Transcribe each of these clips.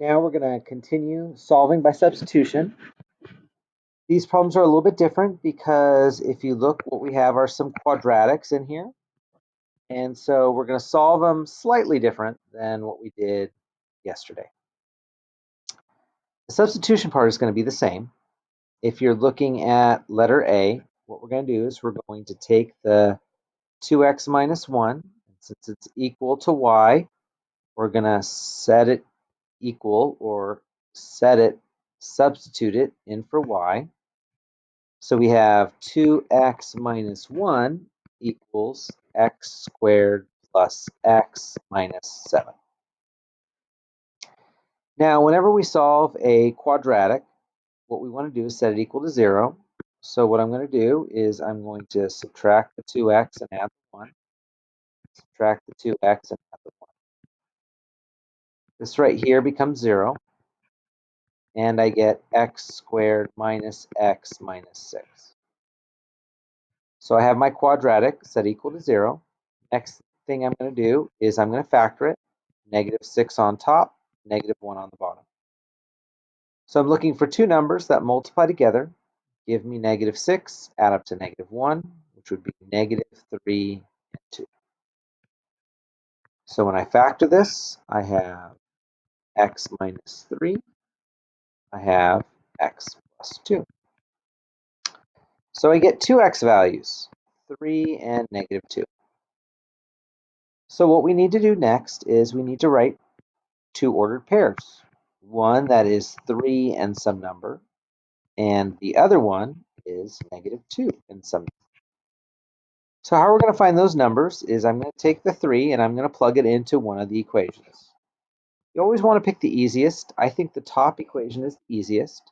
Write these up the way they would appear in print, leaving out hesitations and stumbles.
Now we're going to continue solving by substitution. These problems are a little bit different because if you look, what we have are some quadratics in here. And so we're going to solve them slightly different than what we did yesterday. The substitution part is going to be the same. If you're looking at letter A, what we're going to do is we're going to take the 2x minus 1. Since it's equal to y, we're going to set it equal or substitute it in for y. So we have 2x minus 1 equals x squared plus x minus 7. Now, whenever we solve a quadratic, what we want to do is set it equal to 0. So what I'm going to do is I'm going to subtract the 2x and add the 1. Subtract the 2x and add the 1. This right here becomes 0. And I get x squared minus x minus 6. So I have my quadratic set equal to 0. Next thing I'm going to do is I'm going to factor it. Negative 6 on top, negative 1 on the bottom. So I'm looking for two numbers that multiply together, give me negative 6, add up to negative 1, which would be negative 3 and 2. So when I factor this, I have x minus 3. I have x plus 2. So I get two x values, 3 and negative 2. So what we need to do next is we need to write two ordered pairs. One that is 3 and some number, and the other one is negative 2 and some number. So how we're going to find those numbers is I'm going to take the 3 and I'm going to plug it into one of the equations. You always want to pick the easiest. I think the top equation is the easiest.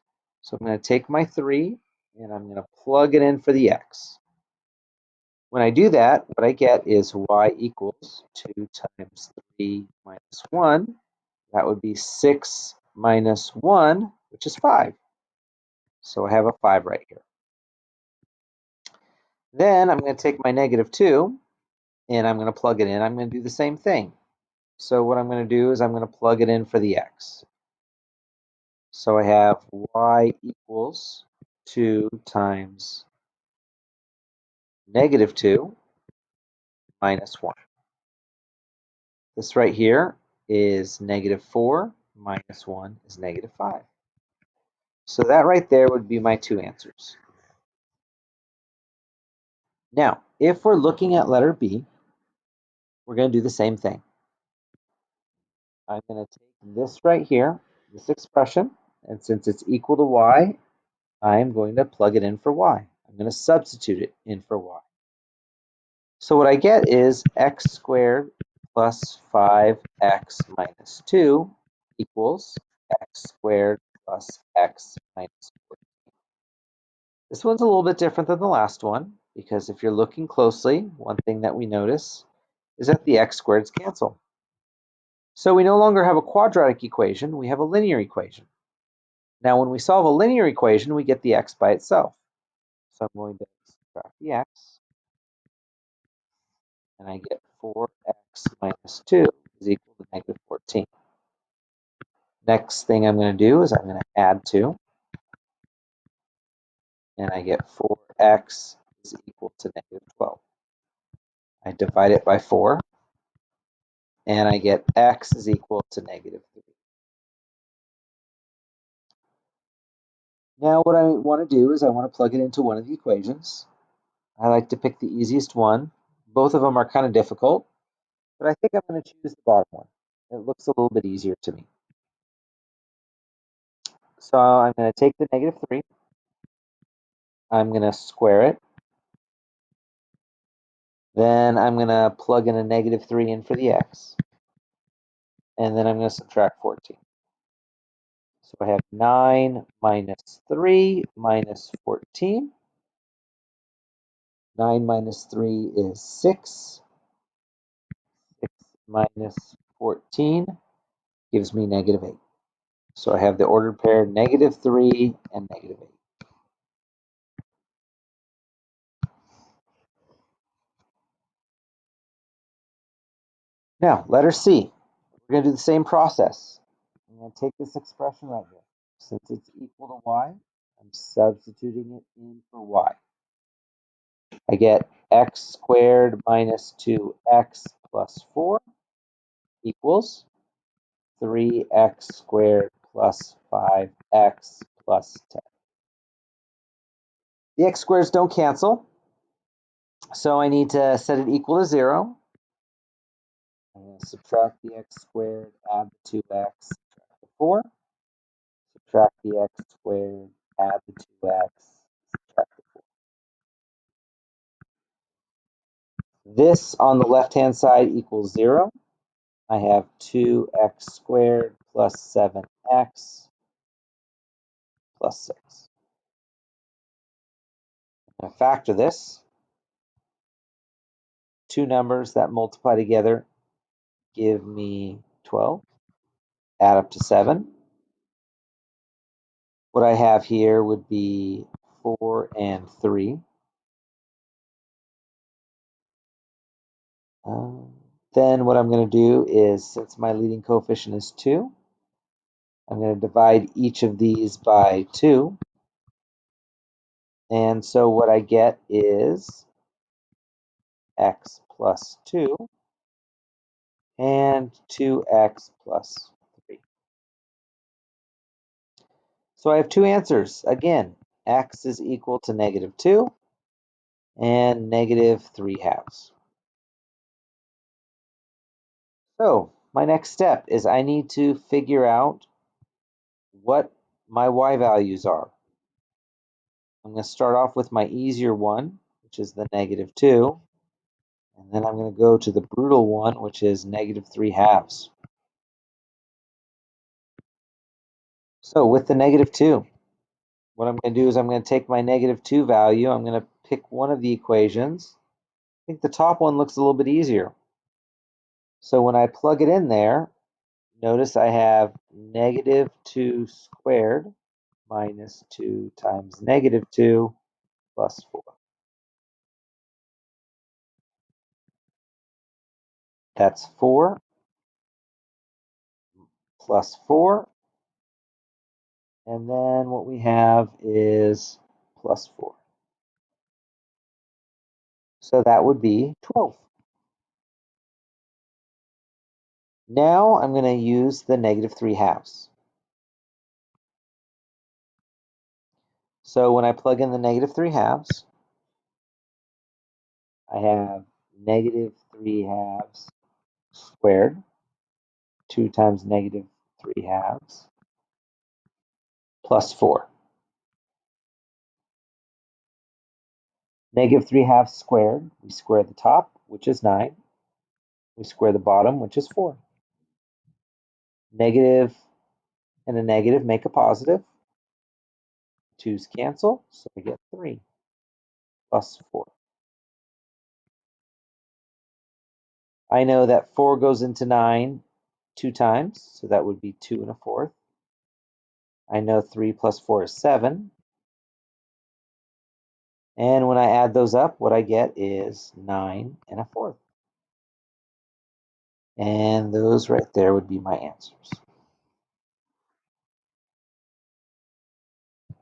So I'm going to take my 3 and I'm going to plug it in for the x. When I do that, what I get is y equals 2 times 3 minus 1. That would be 6 minus 1, which is 5. So I have a 5 right here. Then I'm going to take my negative 2 and I'm going to plug it in. I'm going to do the same thing. So what I'm going to do is I'm going to plug it in for the x. So I have y equals 2 times negative 2 minus 1. This right here is negative 4 minus 1 is negative 5. So that right there would be my two answers. Now, if we're looking at letter B, we're going to do the same thing. I'm going to take this right here, this expression, and since it's equal to y, I'm going to plug it in for y. I'm going to substitute it in for y. So what I get is x squared plus 5x minus 2 equals x squared plus x minus 4. This one's a little bit different than the last one because if you're looking closely, one thing that we notice is that the x squareds cancel. So we no longer have a quadratic equation, we have a linear equation. Now when we solve a linear equation, we get the x by itself. So I'm going to subtract the x, and I get 4x minus 2 is equal to negative 14. Next thing I'm going to do is I'm going to add 2, and I get 4x is equal to negative 12. I divide it by 4, and I get x is equal to negative 3. Now what I want to do is I want to plug it into one of the equations. I like to pick the easiest one. Both of them are kind of difficult, but I think I'm going to choose the bottom one. It looks a little bit easier to me. So I'm going to take the negative 3. I'm going to square it. Then I'm going to plug in a negative 3 in for the x. And then I'm going to subtract 14. So I have 9 minus 3 minus 14. 9 minus 3 is 6. 6 minus 14 gives me negative 8. So I have the ordered pair negative 3 and negative 8. Now, letter C. We're going to do the same process. I'm going to take this expression right here. Since it's equal to y, I'm substituting it in for y. I get x squared minus 2x plus 4 equals 3x squared plus 5x plus 10. The x squares don't cancel, so I need to set it equal to 0. I'm going to subtract the x squared, add the 2x, subtract the 4. Subtract the x squared, add the 2x, subtract the 4. This on the left-hand side equals 0. I have 2x squared plus 7x plus 6. Now factor this. Two numbers that multiply together give me 12. Add up to 7. What I have here would be 4 and 3. Then what I'm going to do is, since my leading coefficient is 2, I'm going to divide each of these by 2. And so what I get is x plus 2 and 2x plus 3. So I have two answers. Again, x is equal to negative 2 and negative 3 halves. So my next step is I need to figure out what my y values are. I'm going to start off with my easier one, which is the negative 2. And then I'm going to go to the brutal one, which is negative 3 halves. So with the negative 2, what I'm going to do is I'm going to take my negative 2 value. I'm going to pick one of the equations. I think the top one looks a little bit easier. So when I plug it in there, notice I have negative 2 squared minus 2 times negative 2 plus 4. That's 4 plus 4. And then what we have is plus 4. So that would be 12. Now I'm going to use the negative 3 halves. So when I plug in the negative 3 halves, I have negative 3 halves squared, 2 times negative 3 halves, plus 4. Negative 3 halves squared, we square the top, which is 9. We square the bottom, which is 4. Negative and a negative make a positive. 2's cancel, so we get 3 plus 4. I know that 4 goes into 9 2 times, so that would be 2 and a fourth. I know 3 plus 4 is 7. And when I add those up, what I get is 9 and a fourth. And those right there would be my answers.